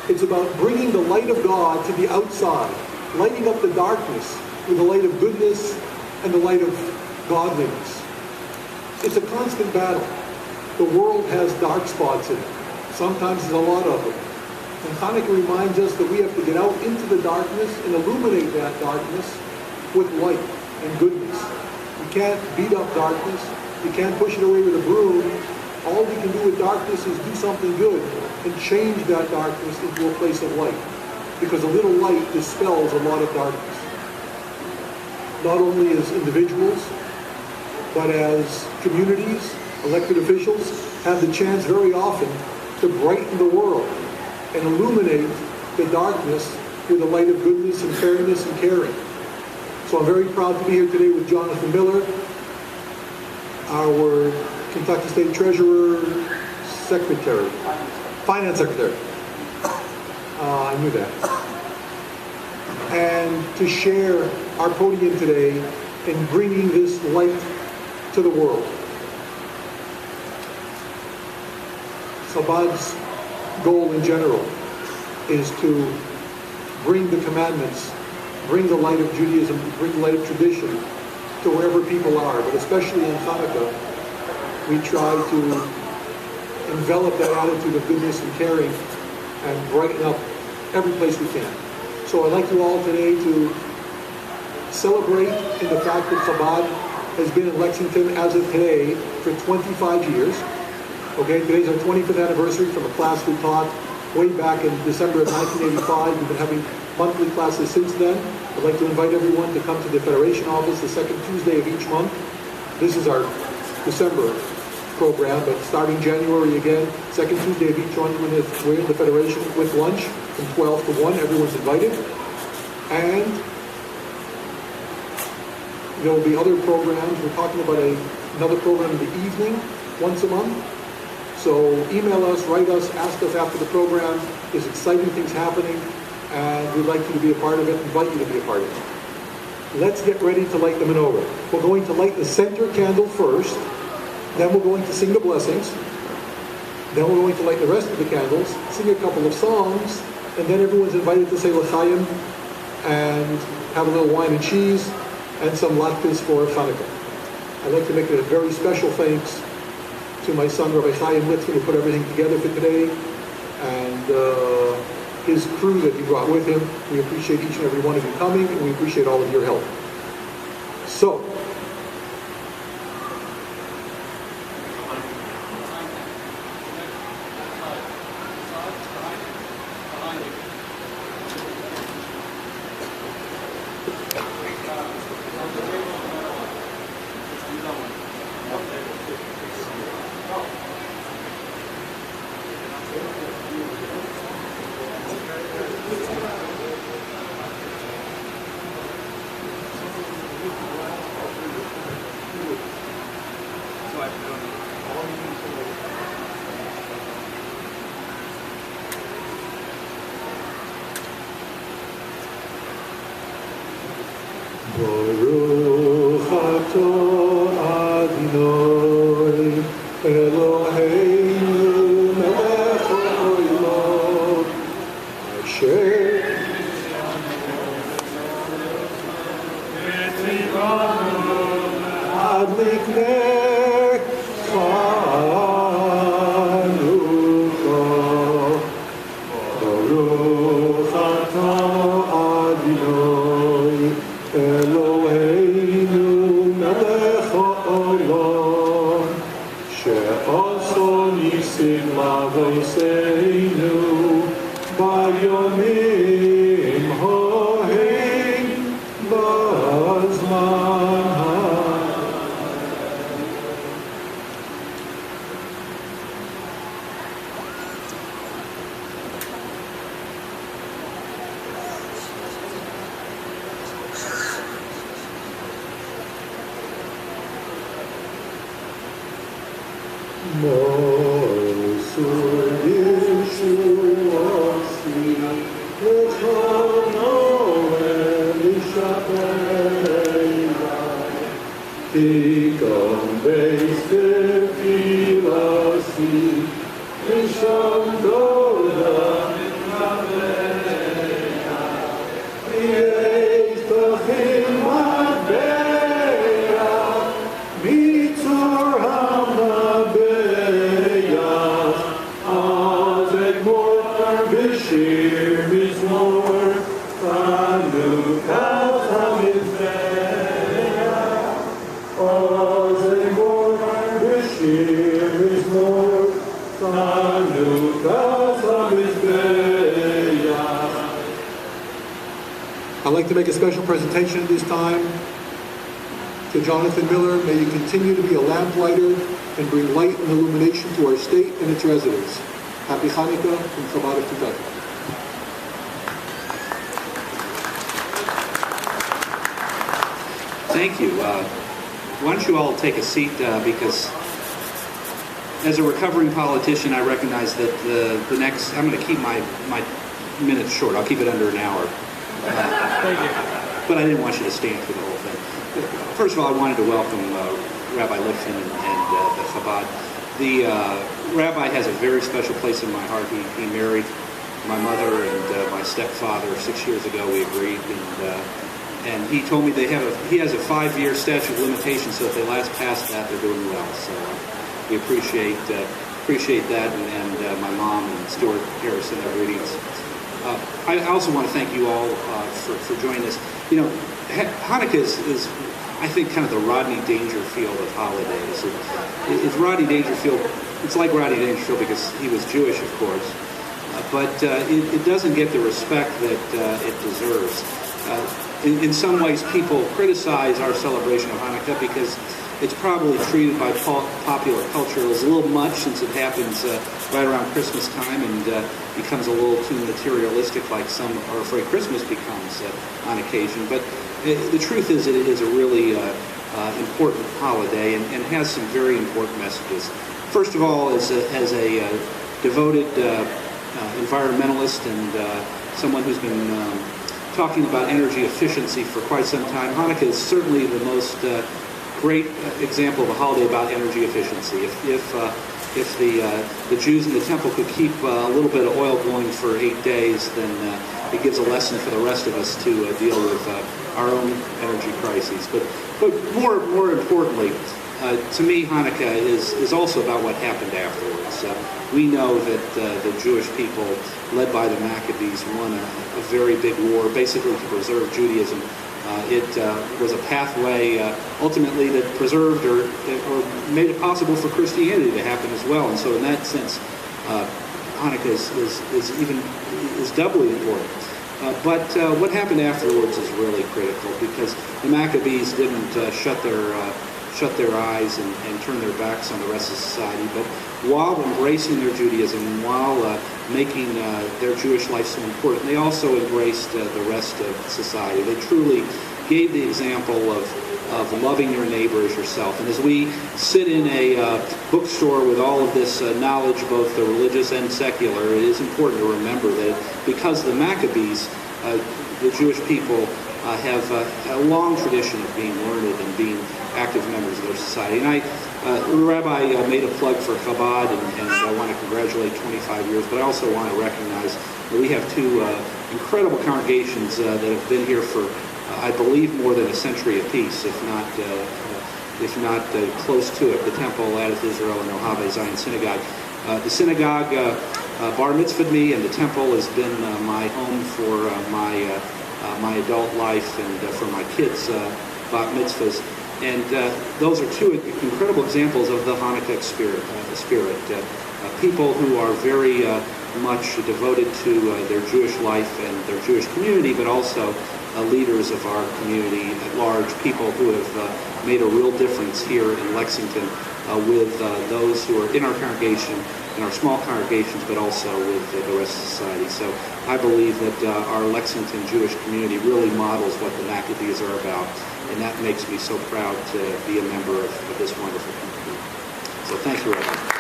It's about bringing the light of God to the outside, lighting up the darkness with the light of goodness and the light of godliness. It's a constant battle. The world has dark spots in it. Sometimes there's a lot of them. And Chanukah reminds us that we have to get out into the darkness and illuminate that darkness with light and goodness. You can't beat up darkness. You can't push it away with a broom. All we can do with darkness is do something good and change that darkness into a place of light. Because a little light dispels a lot of darkness. Not only as individuals, but as communities, elected officials have the chance very often to brighten the world and illuminate the darkness with the light of goodness and fairness and caring. So I'm very proud to be here today with Jonathan Miller, our Kentucky State Treasurer, Secretary, Finance Secretary. I knew that. And to share our podium today in bringing this light to the world. Chabad's goal in general is to bring the commandments, bring the light of Judaism, bring the light of tradition to wherever people are, but especially in Chanukah, we try to envelop that attitude of goodness and caring and brighten up every place we can. So I'd like you all today to celebrate in the fact that Chabad has been in Lexington as of today for 25 years. Okay, today's our 25th anniversary from a class we taught way back in December of 1985. We've been having monthly classes since then. I'd like to invite everyone to come to the Federation office the second Tuesday of each month. This is our December program, but starting January again, second Tuesday of each month, we're in the Federation with lunch from 12 to 1. Everyone's invited. And there will be other programs. We're talking about another program in the evening, once a month. So email us, write us, ask us after the program. There's exciting things happening, and we'd like you to be a part of it, invite you to be a part of it. Let's get ready to light the menorah. We're going to light the center candle first, then we're going to sing the blessings, then we're going to light the rest of the candles, sing a couple of songs, and then everyone's invited to say l'chaim and have a little wine and cheese and some latkes for Chanukah. I'd like to make it a very special thanks to my son, Rabbi Chaim Litzman, who put everything together for today, and his crew that he brought with him. We appreciate each and every one of you coming, and we appreciate all of your help. So, Baruch atah Adonai Eloheinu melech haolam asher adlik ner Chanukah. Baruch atah Adonai Eloheinu melech haolam she'asa nisim la'avoseinu bayomim ha'hem b'zman Mosur Yeshuasi Bishir Mizmor, Chanukah Tamizbeah. Ozegor Bishir Mizmor, Chanukah Tamizbeah. I'd like to make a special presentation at this time to Jonathan Miller. May you continue to be a lamplighter and bring light and illumination to our state and its residents. Happy Chanukah from Chabad of Kentucky. Thank you. Why don't you all take a seat, because as a recovering politician, I recognize that the next, I'm going to keep my minutes short. I'll keep it under an hour. Thank you. But I didn't want you to stand for the whole thing. First of all, I wanted to welcome Rabbi Lexington and the Chabad. The rabbi has a very special place in my heart. He married my mother and my stepfather 6 years ago. We agreed, and he told me he has a 5-year statute of limitations, so if they last past that, they're doing well. So we appreciate that, and my mom and Stuart Harrison, their greetings. I also want to thank you all for joining us. You know, Hanukkah is I think, kind of the Rodney Dangerfield of holidays. It's Rodney Dangerfield. It's like Rodney Dangerfield because he was Jewish, of course, but it doesn't get the respect that it deserves. In some ways, people criticize our celebration of Hanukkah because it's probably treated by popular culture as a little much, since it happens right around Christmas time and becomes a little too materialistic, like some are afraid Christmas becomes on occasion. But the truth is that it is a really important holiday and has some very important messages. First of all, as a devoted environmentalist and someone who's been talking about energy efficiency for quite some time, Hanukkah is certainly the most great example of a holiday about energy efficiency. If the Jews in the temple could keep a little bit of oil going for 8 days, then it gives a lesson for the rest of us to deal with our own energy crises. But more importantly, to me, Hanukkah is also about what happened afterwards. We know that the Jewish people, led by the Maccabees, won a very big war, basically to preserve Judaism. It was a pathway, ultimately, that preserved or made it possible for Christianity to happen as well. And so, in that sense, Hanukkah is doubly important. But what happened afterwards is really critical, because the Maccabees didn't shut their eyes and turn their backs on the rest of society, but while embracing their Judaism, while making their Jewish life so important, they also embraced the rest of society. They truly gave the example of loving your neighbor as yourself. And as we sit in a bookstore with all of this knowledge, both the religious and secular, it is important to remember that because of the Maccabees, the Jewish people have a long tradition of being learned and being active members of their society. And the rabbi made a plug for Chabad, and I want to congratulate 25 years, but I also want to recognize that we have two incredible congregations that have been here for, I believe, more than a century apiece, if not close to it. The Temple, Adat Israel, and Ohave Zion Synagogue. The synagogue bar mitzvahed me, and the temple has been my home for my adult life and for my kids' bat mitzvahs. And those are two incredible examples of the Hanukkah spirit. People who are very much devoted to their Jewish life and their Jewish community, but also leaders of our community at large, people who have made a real difference here in Lexington with those who are in our congregation, in our small congregations, but also with the rest of society. So I believe that our Lexington Jewish community really models what the Maccabees are about, and that makes me so proud to be a member of this wonderful community. So thank you, Rabbi.